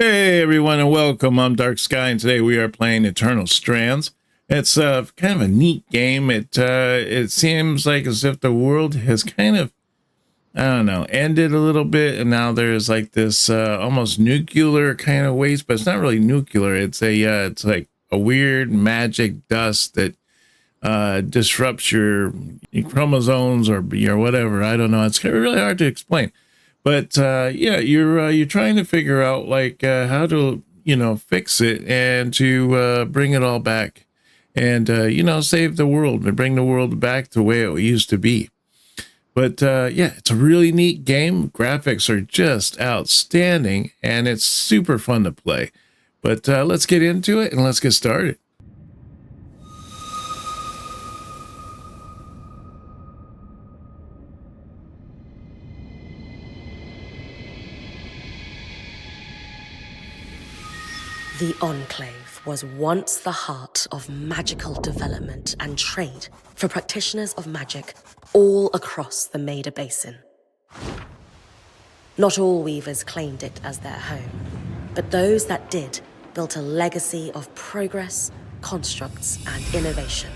Hey everyone and welcome. I'm Dark Sky and today we are playing Eternal Strands. It's kind of a neat game. It seems like as if the world has kind of, I don't know, ended a little bit, and now there's like this almost nuclear kind of waste, but it's not really nuclear. It's like a weird magic dust that disrupts your chromosomes or whatever. I don't know. It's really hard to explain. But yeah, you're trying to figure out like how to fix it and to bring it all back, and save the world and bring the world back to the way it used to be. But yeah, it's a really neat game. Graphics are just outstanding, and it's super fun to play. But let's get into it and let's get started. The Enclave was once the heart of magical development and trade for practitioners of magic all across the Maida Basin. Not all weavers claimed it as their home, but those that did built a legacy of progress, constructs, and innovation.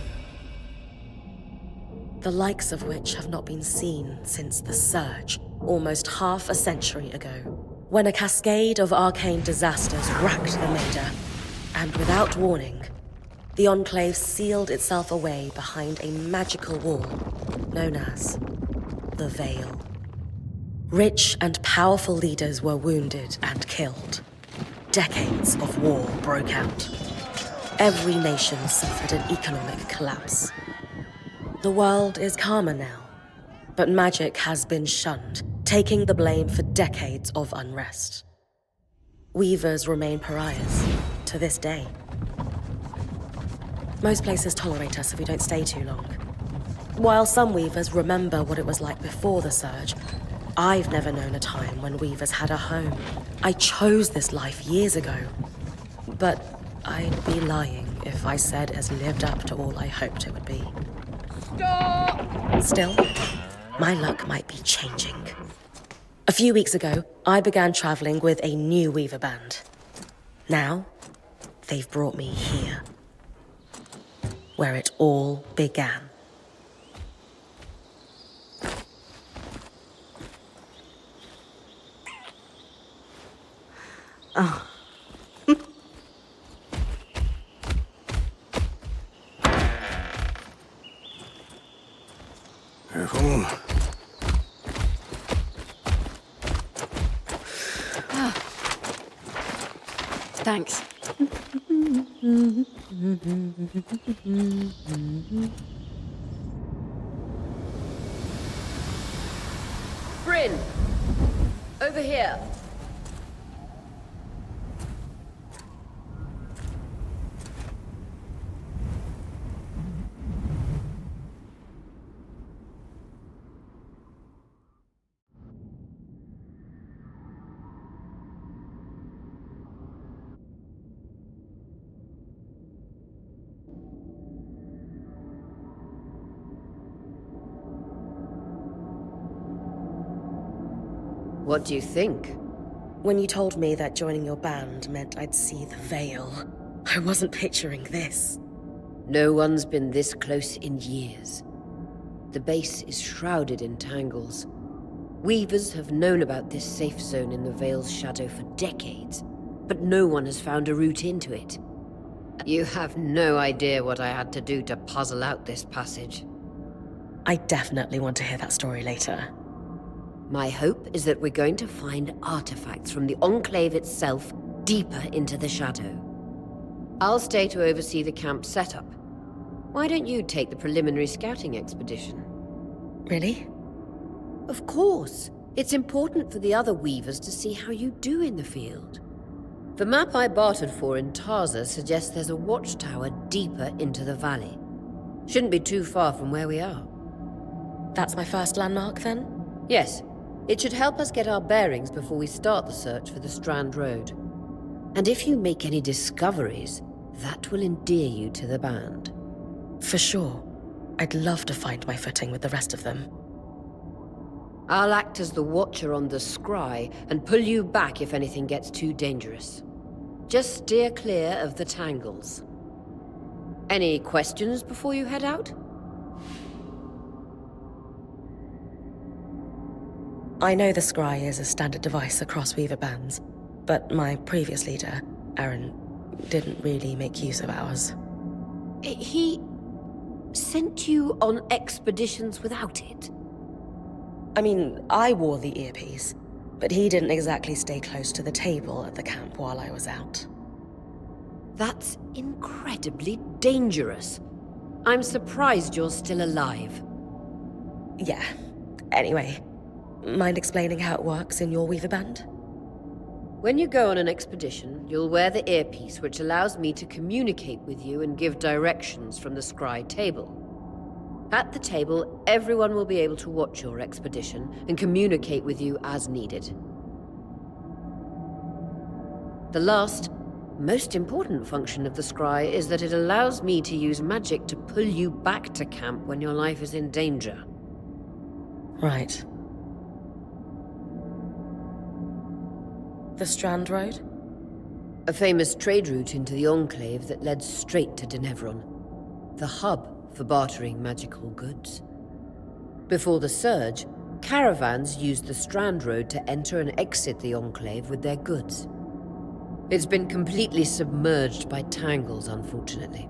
The likes of which have not been seen since the Surge, almost half a century ago, when a cascade of arcane disasters racked the Maida, and without warning, the Enclave sealed itself away behind a magical wall known as the Veil. Rich and powerful leaders were wounded and killed. Decades of war broke out. Every nation suffered an economic collapse. The world is calmer now, but magic has been shunned, taking the blame for decades of unrest. Weavers remain pariahs to this day. Most places tolerate us if we don't stay too long. While some weavers remember what it was like before the Surge, I've never known a time when weavers had a home. I chose this life years ago, but I'd be lying if I said it has lived up to all I hoped it would be. Stop! Still, my luck might be changing. A few weeks ago, I began traveling with a new weaver band. Now, they've brought me here, where it all began. Oh. Careful. Thanks. Bryn! Over here. What do you think? When you told me that joining your band meant I'd see the Veil, I wasn't picturing this. No one's been this close in years. The base is shrouded in tangles. Weavers have known about this safe zone in the Veil's shadow for decades, but no one has found a route into it. You have no idea what I had to do to puzzle out this passage. I definitely want to hear that story later. My hope is that we're going to find artifacts from the Enclave itself deeper into the shadow. I'll stay to oversee the camp setup. Why don't you take the preliminary scouting expedition? Really? Of course. It's important for the other weavers to see how you do in the field. The map I bartered for in Tarza suggests there's a watchtower deeper into the valley. Shouldn't be too far from where we are. That's my first landmark, then? Yes. It should help us get our bearings before we start the search for the Strand Road. And if you make any discoveries, that will endear you to the band. For sure. I'd love to find my footing with the rest of them. I'll act as the watcher on the Skye and pull you back if anything gets too dangerous. Just steer clear of the tangles. Any questions before you head out? I know the Skye is a standard device across Weaver bands, but my previous leader, Aaron, didn't really make use of ours. He sent you on expeditions without it? I mean, I wore the earpiece, but he didn't exactly stay close to the table at the camp while I was out. That's incredibly dangerous. I'm surprised you're still alive. Yeah. Anyway, mind explaining how it works in your Weaver band? When you go on an expedition, you'll wear the earpiece, which allows me to communicate with you and give directions from the Skye table. At the table, everyone will be able to watch your expedition and communicate with you as needed. The last, most important function of the Skye is that it allows me to use magic to pull you back to camp when your life is in danger. Right. The Strand Road? A famous trade route into the Enclave that led straight to Denevron, the hub for bartering magical goods. Before the Surge, caravans used the Strand Road to enter and exit the Enclave with their goods. It's been completely submerged by tangles, unfortunately.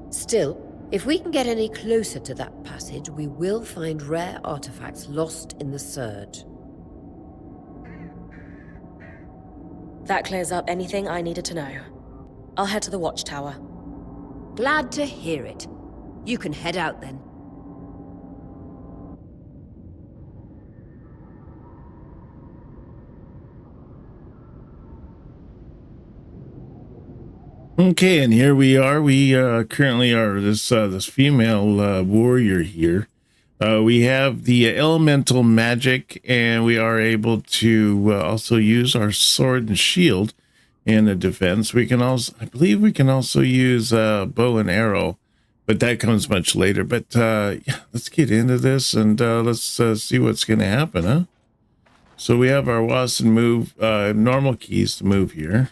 Still, if we can get any closer to that passage, we will find rare artifacts lost in the Surge. That clears up anything I needed to know. I'll head to the watchtower. Glad to hear it. You can head out then. Okay, and here we are. We currently are this female warrior here. We have the elemental magic, and we are able to also use our sword and shield in the defense. We can also, I believe, we can also use bow and arrow, but that comes much later. But yeah, let's get into this and let's see what's going to happen, huh? So we have our WASD and move normal keys to move here.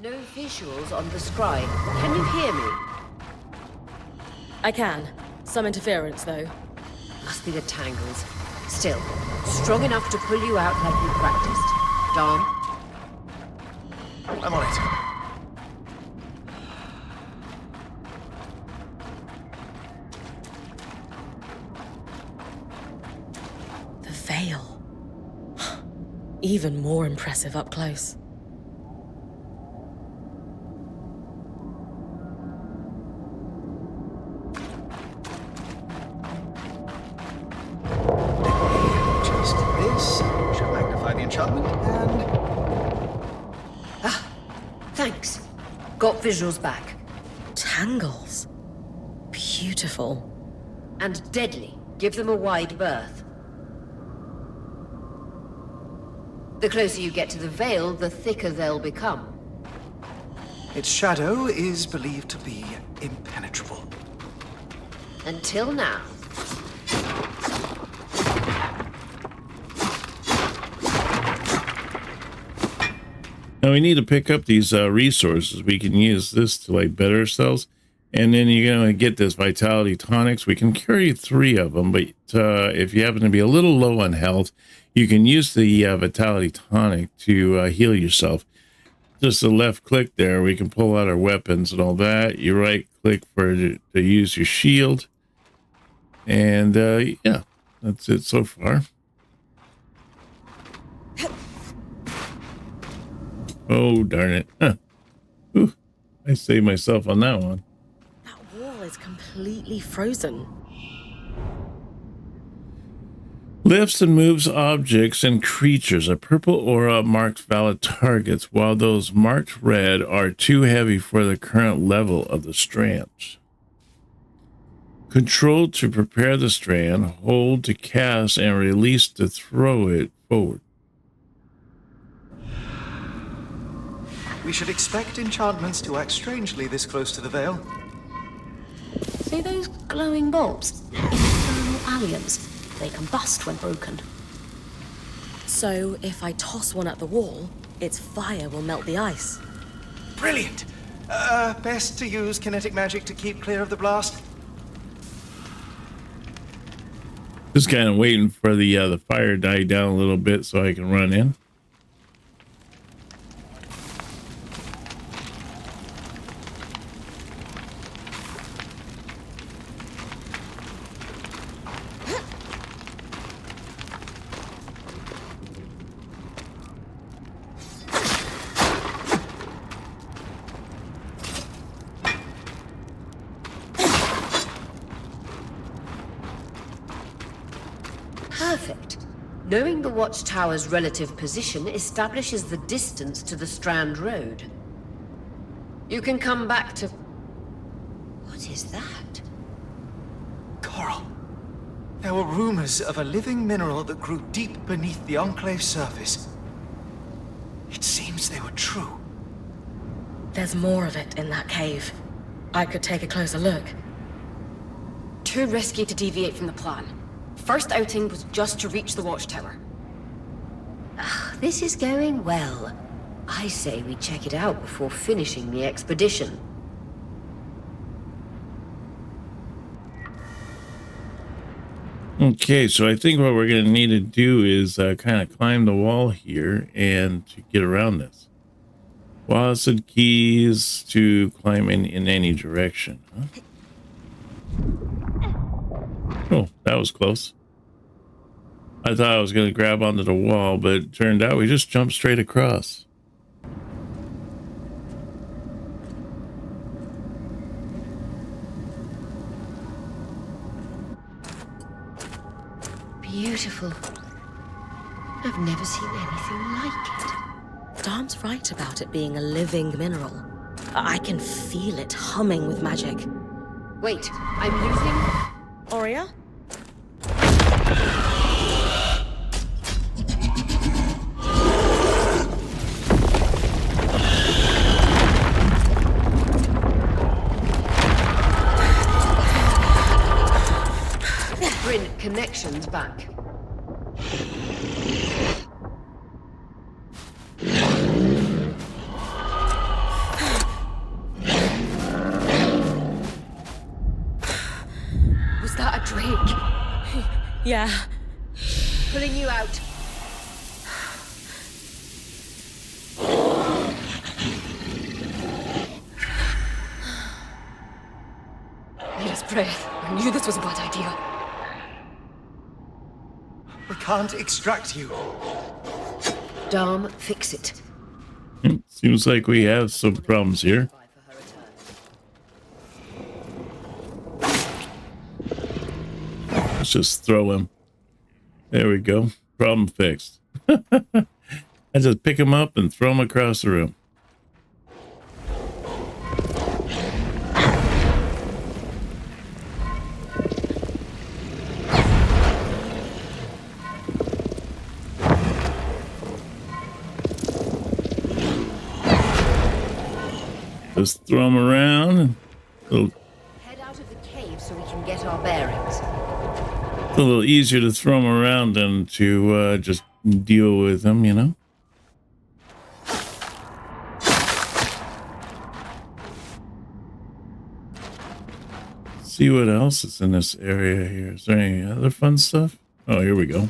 No visuals on the Skye. Can you hear me? I can. Some interference, though. Must be the tangles. Still, strong enough to pull you out like you practiced. Dom? I'm on it. The veil. Even more impressive up close. Just this should magnify the enchantment, and Thanks. Got visuals back. Tangles. Beautiful. And deadly. Give them a wide berth. The closer you get to the veil, the thicker they'll become. its shadow is believed to be impenetrable. Until now. Now we need to pick up these resources. We can use this to like better ourselves. And then you're going to get this vitality tonics. We can carry 3 of them, but if you happen to be a little low on health, you can use the vitality tonic to heal yourself. Just a left click there, we can pull out our weapons and all that. You right click to use your shield. And yeah, that's it so far. Oh, darn it. Huh. Ooh, I saved myself on that one. That wall is completely frozen. Lifts and moves objects and creatures. A purple aura marks valid targets, while those marked red are too heavy for the current level of the strands. Control to prepare the strand, hold to cast, and release to throw it forward. We should expect enchantments to act strangely this close to the veil. See those glowing bulbs? Infernal alliums. They combust when broken. So if I toss one at the wall, its fire will melt the ice. Brilliant! Best to use kinetic magic to keep clear of the blast. Just kind of waiting for the fire to die down a little bit so I can run in. Perfect. Knowing the watchtower's relative position establishes the distance to the Strand Road. You can come back to... What is that? Coral. There were rumors of a living mineral that grew deep beneath the Enclave's surface. It seems they were true. There's more of it in that cave. I could take a closer look. Too risky to deviate from the plan. First outing was just to reach the watchtower. This is going well. I say we check it out before finishing the expedition. Okay, so I think what we're going to need to do is kind of climb the wall here and to get around this. Walls and keys to climb in any direction. Huh? Oh, that was close. I thought I was going to grab onto the wall, but it turned out we just jumped straight across. Beautiful. I've never seen anything like it. Dom's right about it being a living mineral. I can feel it humming with magic. Wait, I'm losing... Aurea? Bryn, connections back. Was that a drake? Yeah. Pulling you out. Need his breath. I knew this was a bad idea. We can't extract you. Dom, fix it. Seems like we have some problems here. Let's just throw him. There we go. Problem fixed. I just pick him up and throw him across the room. Just throw him around. Head out of the cave so we can get our bearings. It's a little easier to throw him around than to just deal with him, you know? See what else is in this area here. Is there any other fun stuff? Oh, here we go.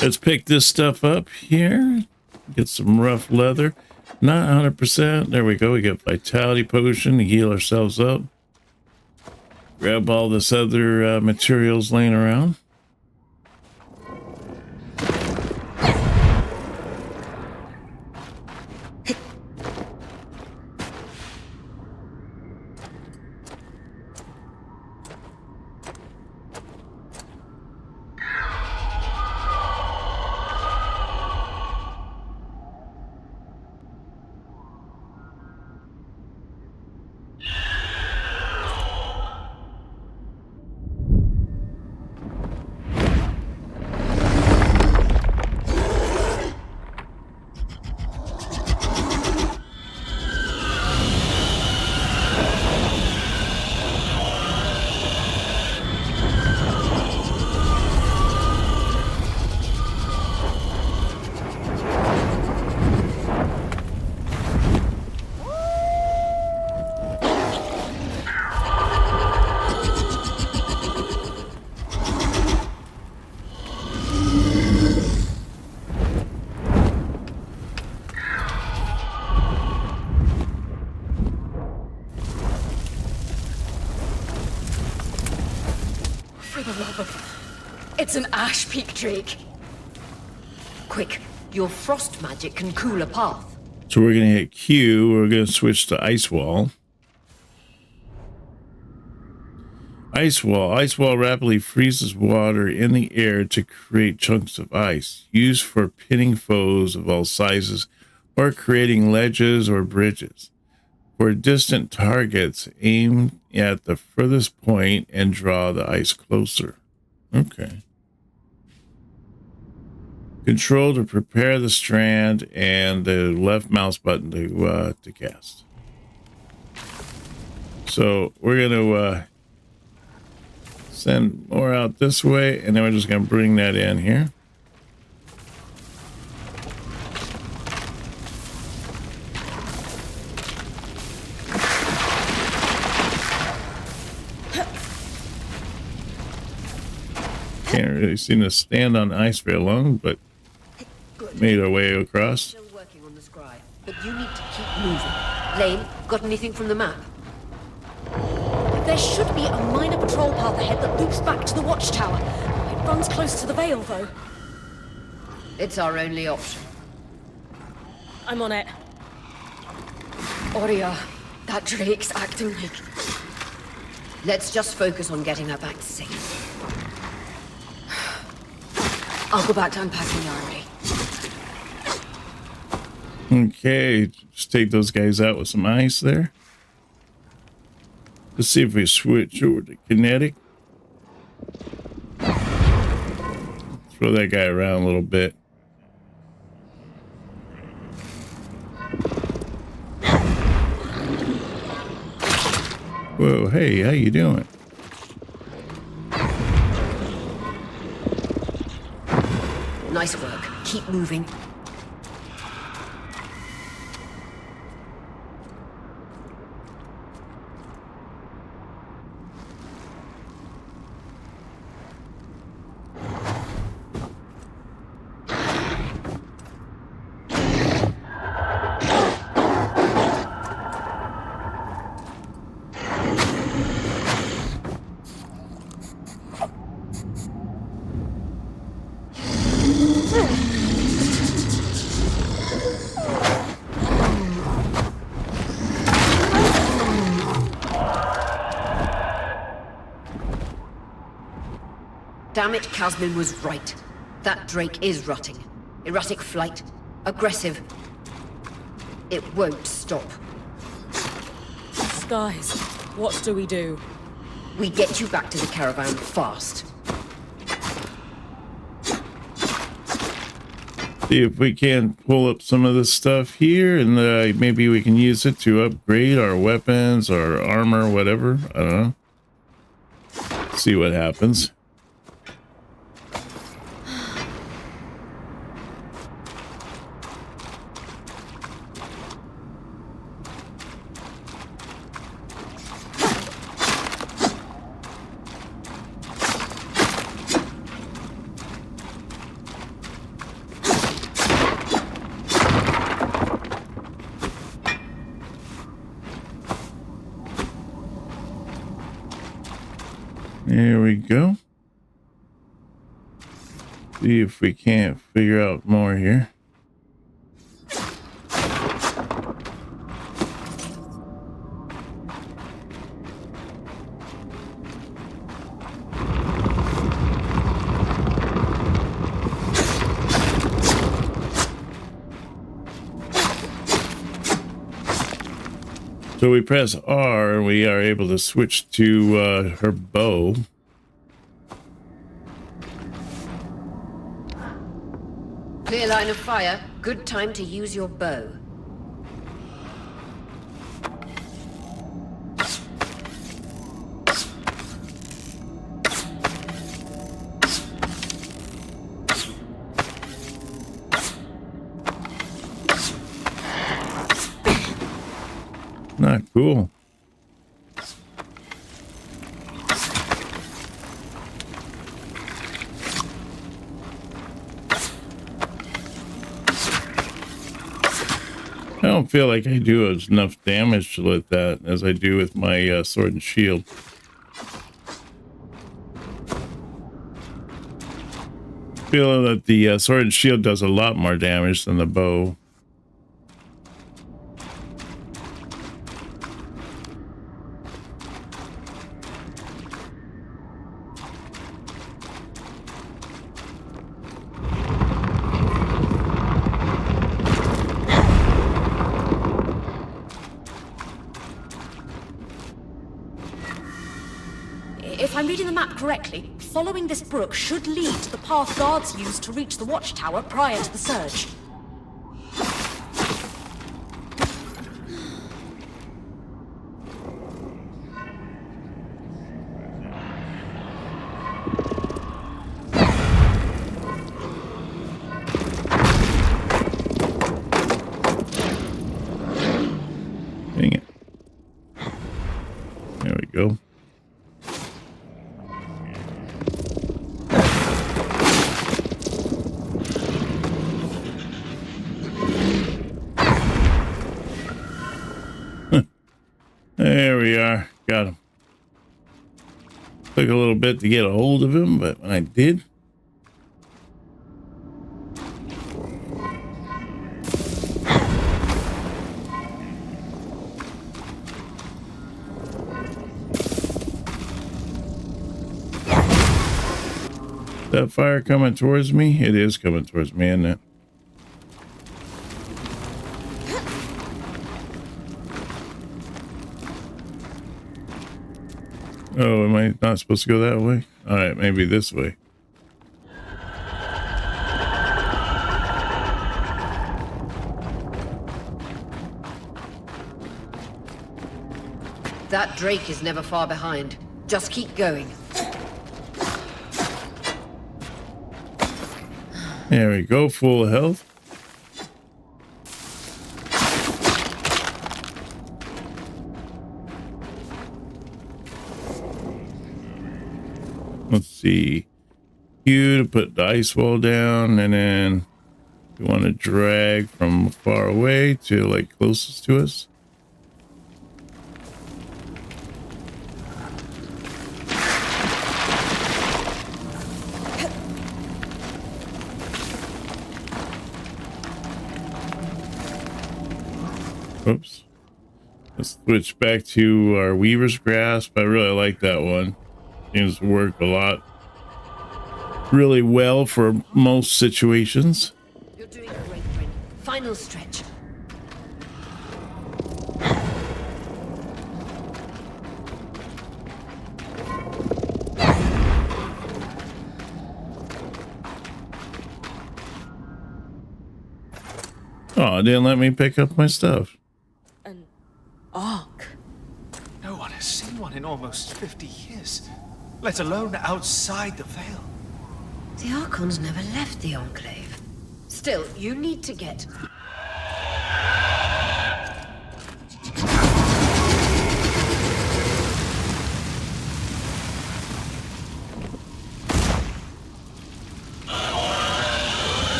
Let's pick this stuff up here. Get some rough leather. Not 100%. There we go. We get vitality potion to heal ourselves up. Grab all this other materials laying around. It's an Ash Peak Drake. Quick, your frost magic can cool a path. So we're going to hit Q. We're going to switch to Ice Wall. Ice Wall. Ice Wall rapidly freezes water in the air to create chunks of ice, used for pinning foes of all sizes or creating ledges or bridges. For distant targets, aim at the furthest point and draw the ice closer. Okay. Control to prepare the strand and the left mouse button to cast. So we're going to send more out this way, and then we're just going to bring that in here. Can't really seem to stand on ice very long, but made our way across. Still working on the Skye, but you need to keep moving. Lane, got anything from the map? There should be a minor patrol path ahead that loops back to the watchtower. It runs close to the Vale, though. It's our only option. I'm on it. Aurea, that Drake's acting like... Let's just focus on getting her back safe. I'll go back to unpacking the armory. Okay, just take those guys out with some ice there. Let's see if we switch over to kinetic. Throw that guy around a little bit. Whoa, hey, how you doing? Nice work. Keep moving. Damn it, Casmin was right. That Drake is rutting. Erratic flight. Aggressive. It won't stop. Skies, what do we do? We get you back to the caravan fast. See if we can pull up some of this stuff here, and maybe we can use it to upgrade our weapons or armor, whatever. I don't know. See what happens. There we go. See if we can't figure out more here. So we press R and we are able to switch to her bow. Clear line of fire. Good time to use your bow. Not cool. I don't feel like I do enough damage with that as I do with my sword and shield. feel that the sword and shield does a lot more damage than the bow. If I'm reading the map correctly, following this brook should lead to the path guards used to reach the watchtower prior to the surge. Dang it. There we go. There we are. Got him. Took a little bit to get a hold of him, but when I did. That fire coming towards me? It is coming towards me, isn't it? Oh, am I not supposed to go that way? All right, maybe this way. That Drake is never far behind. Just keep going. There we go, full of health. Let's see. Q to put the ice wall down, and then you want to drag from far away to like closest to us. Oops. Let's switch back to our Weaver's Grasp. I really like that one. Seems to work a lot. Really well for most situations. You're doing great, Bryn. Final stretch. Oh, it didn't let me pick up my stuff. An ark. No one has seen one in almost 50 years, let alone outside the Veil. The Archons never left the Enclave. Still, you need to get...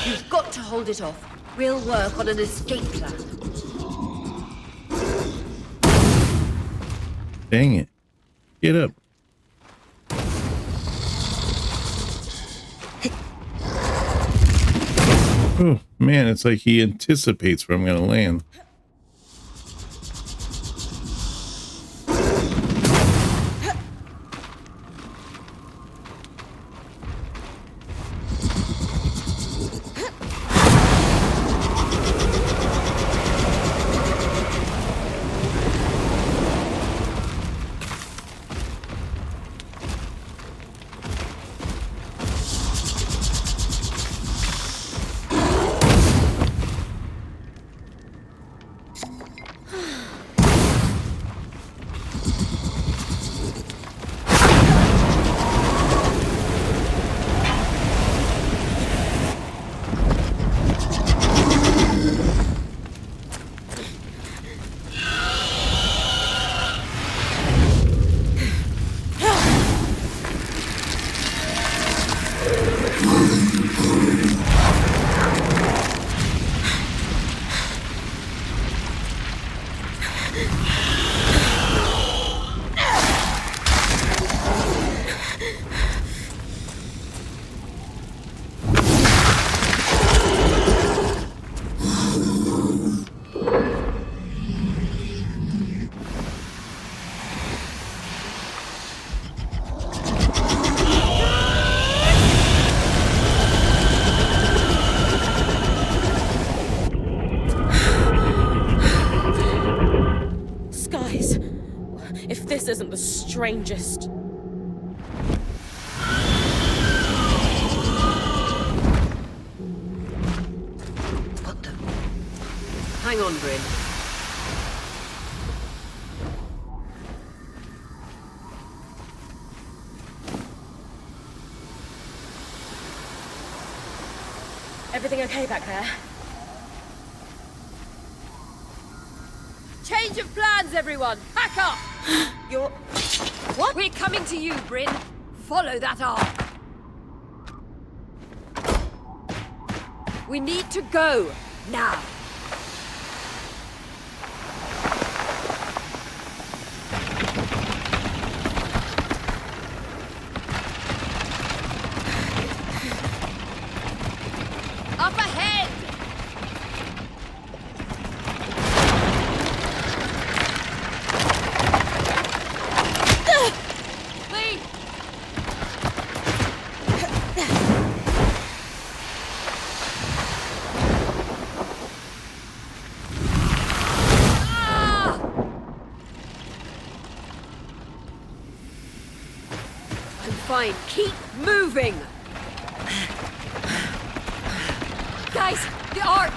You've got to hold it off. We'll work on an escape plan. Dang it. Get up. Oh, man, it's like he anticipates where I'm going to land. strangest. What the? Hang on, Bryn. Everything okay back there? Change of plans, everyone! Pack up! You're... What? We're coming to you, Bryn. Follow that arc. We need to go, now. Up ahead! Lead! Ah! I'm fine. Keep moving! Guys, the Ark!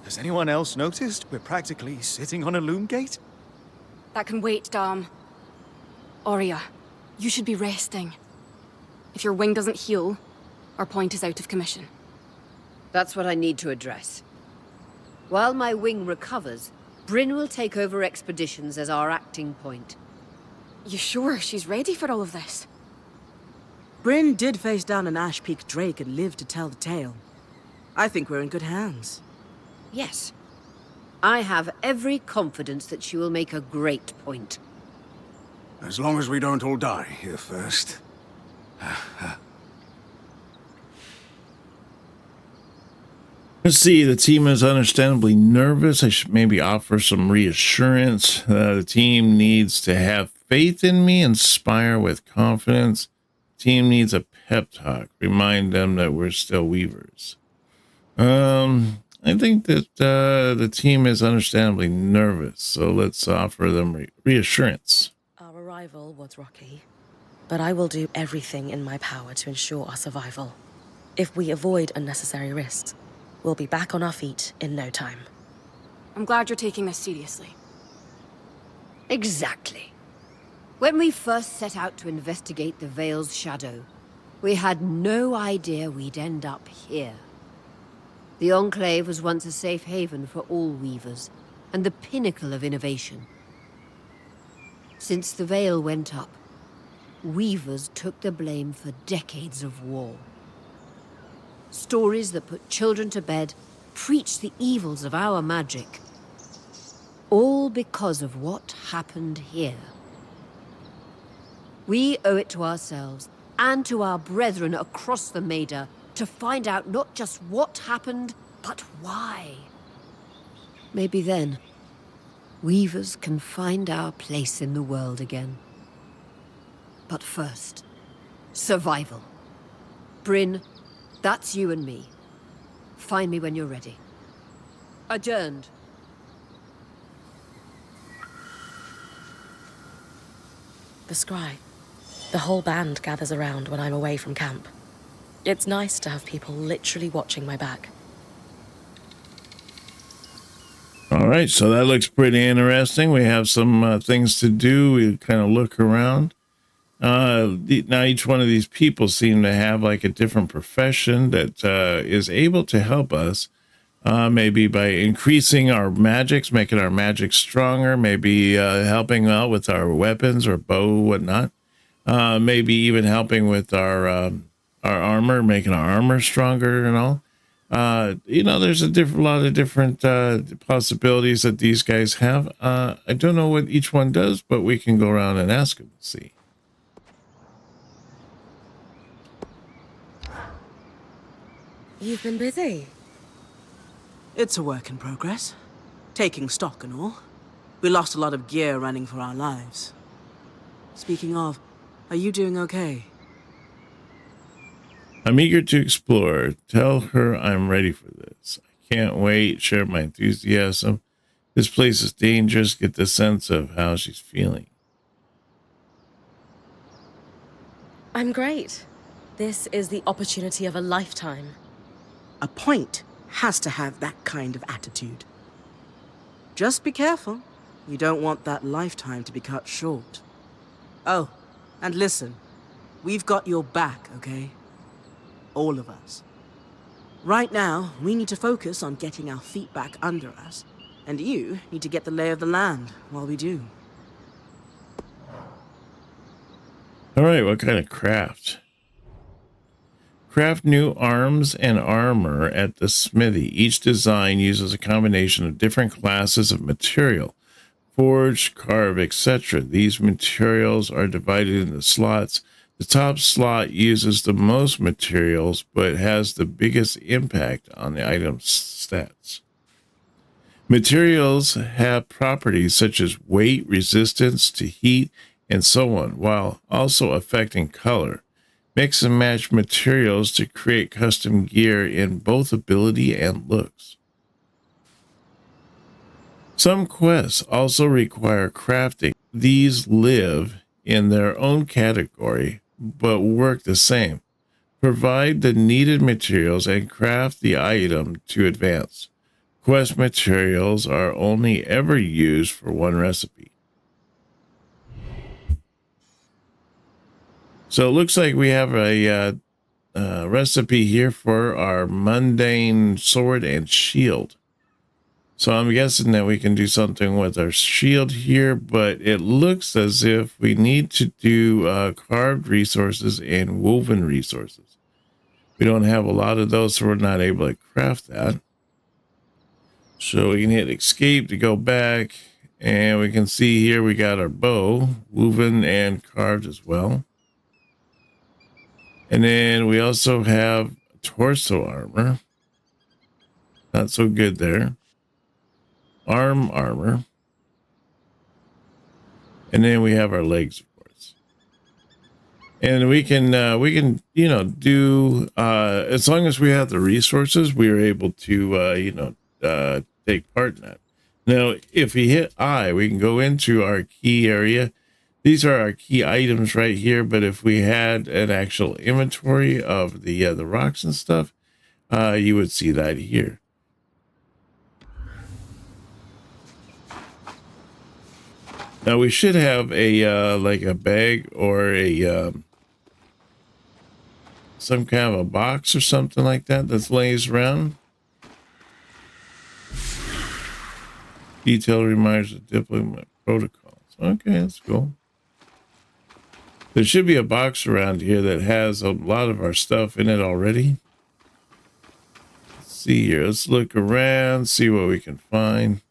Has anyone else noticed we're practically sitting on a loom gate? That can wait, Dom. Aurea, you should be resting. If your wing doesn't heal, our point is out of commission. That's what I need to address. While my wing recovers, Bryn will take over expeditions as our acting point. You sure she's ready for all of this? Bryn did face down an Ash Peak Drake and lived to tell the tale. I think we're in good hands. Yes. I have every confidence that she will make a great point. As long as we don't all die here first. Let's see, the team is understandably nervous. I should maybe offer some reassurance. The team needs to have faith in me, inspire with confidence. The team needs a pep talk. Remind them that we're still weavers. I think that the team is understandably nervous, so let's offer them reassurance. Our arrival was rocky, but I will do everything in my power to ensure our survival. If we avoid unnecessary risks, we'll be back on our feet in no time. I'm glad you're taking this seriously. Exactly. When we first set out to investigate the Veil's shadow, we had no idea we'd end up here. The Enclave was once a safe haven for all weavers, and the pinnacle of innovation. Since the Veil went up, weavers took the blame for decades of war. Stories that put children to bed preached the evils of our magic. All because of what happened here. We owe it to ourselves and to our brethren across the Maida to find out not just what happened, but why. Maybe then, weavers can find our place in the world again. But first, survival. Bryn, that's you and me. Find me when you're ready. Adjourned. The Skye. The whole band gathers around when I'm away from camp. It's nice to have people literally watching my back. All right, so that looks pretty interesting. We have some things to do. We kind of look around. Now each one of these people seem to have like a different profession that is able to help us, maybe by increasing our magics, making our magic stronger, maybe helping out with our weapons or bow, whatnot. Maybe even helping with our armor, making our armor stronger and all. There's a lot of different possibilities that these guys have. I don't know what each one does, but we can go around and ask them to see. You've been busy. It's a work in progress. Taking stock and all. We lost a lot of gear running for our lives. Speaking of, are you doing okay? I'm eager to explore. Tell her I'm ready for this. I can't wait. Share my enthusiasm. This place is dangerous. Get the sense of how she's feeling. I'm great. This is the opportunity of a lifetime. A point has to have that kind of attitude. Just be careful. You don't want that lifetime to be cut short. Oh, and listen. We've got your back, okay? All of us. Right now, we need to focus on getting our feet back under us. And you need to get the lay of the land while we do. All right, what kind of craft? Craft new arms and armor at the smithy. Each design uses a combination of different classes of material. Forge, carve, etc. These materials are divided into slots. The top slot uses the most materials, but has the biggest impact on the item's stats. Materials have properties such as weight, resistance to heat, and so on, while also affecting color. Mix and match materials to create custom gear in both ability and looks. Some quests also require crafting. These live in their own category, but work the same. Provide the needed materials and craft the item to advance. Quest materials are only ever used for one recipe. So it looks like we have a recipe here for our mundane sword and shield. So I'm guessing that we can do something with our shield here, but it looks as if we need to do carved resources and woven resources. We don't have a lot of those, so we're not able to craft that. So we can hit escape to go back, and we can see here we got our bow, woven and carved as well. And then we also have torso armor. Not so good there. Arm armor. And then we have our legs, of course. And we can do, as long as we have the resources, we are able to, take part in that. Now, if we hit I, we can go into our key area. These are our key items right here, but if we had an actual inventory of the rocks and stuff, you would see that here. Now we should have a like a bag or a some kind of a box or something like that that's lays around. Detailed reminders of diplomat protocols. Okay, that's cool. There should be a box around here that has a lot of our stuff in it already. Let's see here. Let's look around, see what we can find.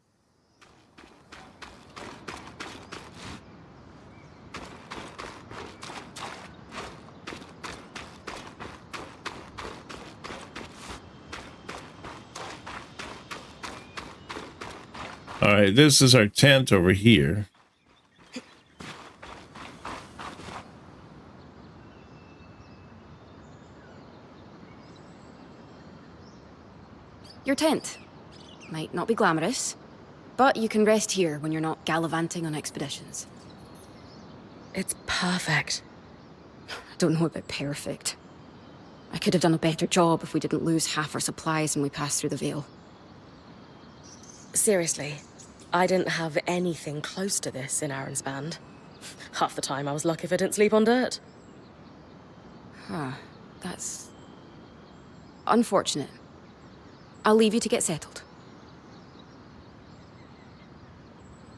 All right, this is our tent over here. Your tent. Might not be glamorous, but you can rest here when you're not gallivanting on expeditions. It's perfect. I don't know about perfect. I could have done a better job if we didn't lose half our supplies when we passed through the Veil. Seriously, I didn't have anything close to this in Aaron's band. Half the time I was lucky if I didn't sleep on dirt. Huh. That's unfortunate. I'll leave you to get settled.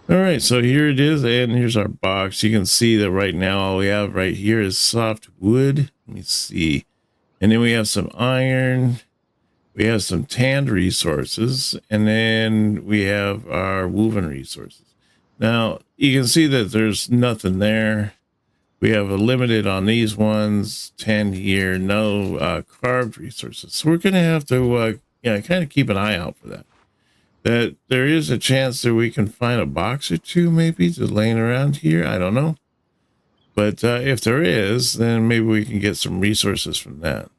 All right, so here it is, and here's our box. You can see that right now all we have right here is soft wood. Let me see. And then we have some iron. We have some tanned resources, and then we have our woven resources. Now, you can see that there's nothing there. We have a limited on these ones, 10 here, no carved resources. So we're going to have to kind of keep an eye out for that. That there is a chance that we can find a box or two maybe just laying around here. I don't know. But if there is, then maybe we can get some resources from that.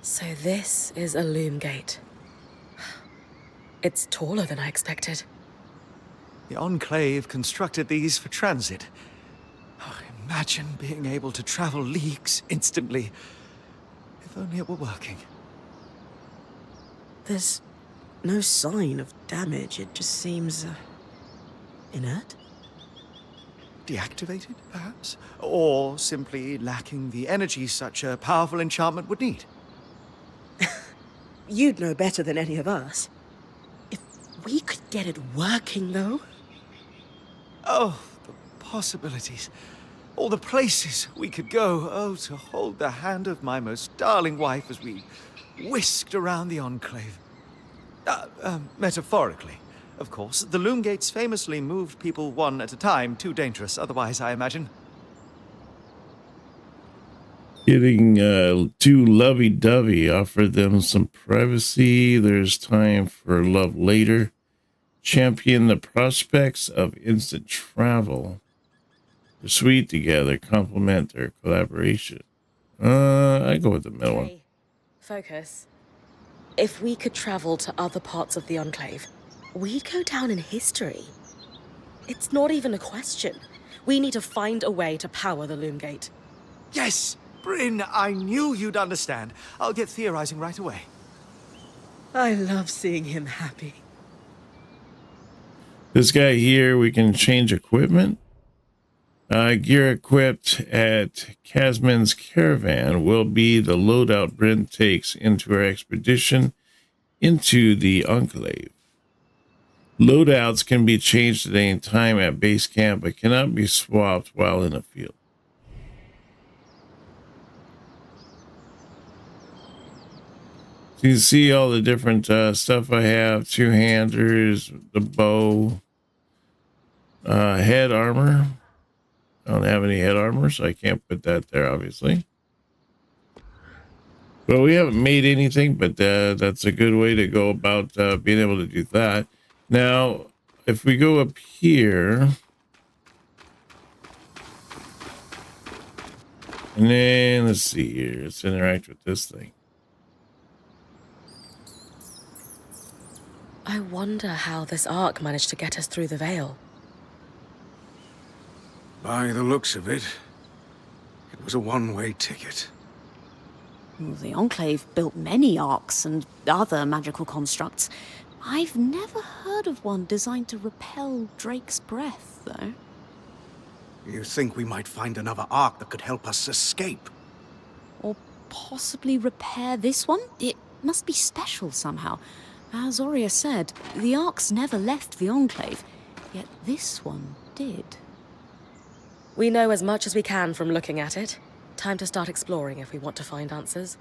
So this is a loom gate. It's taller than I expected. The Enclave constructed these for transit. Oh, imagine being able to travel leagues instantly. If only it were working. There's no sign of damage. It just seems inert. Deactivated, perhaps? Or simply lacking the energy such a powerful enchantment would need. You'd know better than any of us. If we could get it working, though. Oh, the possibilities. All the places we could go. Oh, to hold the hand of my most darling wife as we whisked around the Enclave. Metaphorically, of course. The loom gates famously moved people one at a time. Too dangerous otherwise, I imagine. Getting too lovey-dovey, offer them some privacy. There's time for love later. Champion the prospects of instant travel. They're sweet together, complement their collaboration. I go with the middle one. Hey, focus. If we could travel to other parts of the Enclave, we'd go down in history. It's not even a question. We need to find a way to power the loom gate. Yes! Bryn, I knew you'd understand. I'll get theorizing right away. I love seeing him happy. This guy here, we can change equipment. Gear equipped at Casman's Caravan will be the loadout Bryn takes into our expedition into the Enclave. Loadouts can be changed at any time at base camp, but cannot be swapped while in the field. So you can see all the different stuff I have. Two-handers, the bow, head armor. I don't have any head armor, so I can't put that there, obviously. But we haven't made anything, but that's a good way to go about being able to do that. Now, if we go up here, and then let's see here, let's interact with this thing. I wonder how this arc managed to get us through the Veil. By the looks of it, it was a one-way ticket. The Enclave built many arcs and other magical constructs. I've never heard of one designed to repel Drake's breath, though. You think we might find another Ark that could help us escape? Or possibly repair this one? It must be special somehow. As Aurea said, the Arks never left the Enclave, yet this one did. We know as much as we can from looking at it. Time to start exploring if we want to find answers.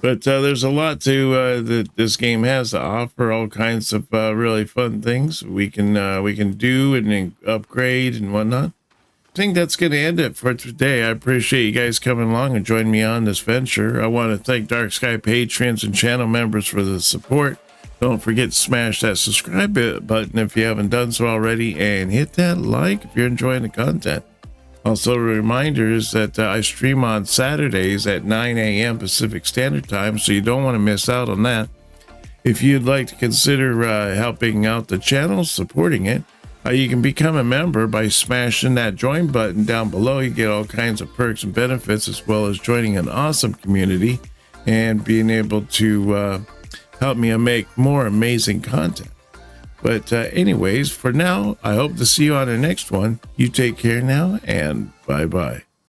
But there's a lot to that this game has to offer. All kinds of really fun things we can do and upgrade and whatnot. I think that's going to end it for today. I appreciate you guys coming along and joining me on this venture. I want to thank Dark Sky patrons and channel members for the support. Don't forget to smash that subscribe button if you haven't done so already, and hit that like if you're enjoying the content. Also, a reminder is that I stream on Saturdays at 9 a.m. Pacific Standard Time, so you don't want to miss out on that. If you'd like to consider helping out the channel, supporting it, you can become a member by smashing that join button down below. You get all kinds of perks and benefits, as well as joining an awesome community and being able to help me make more amazing content. But anyways, for now, I hope to see you on the next one. You take care now, and bye-bye.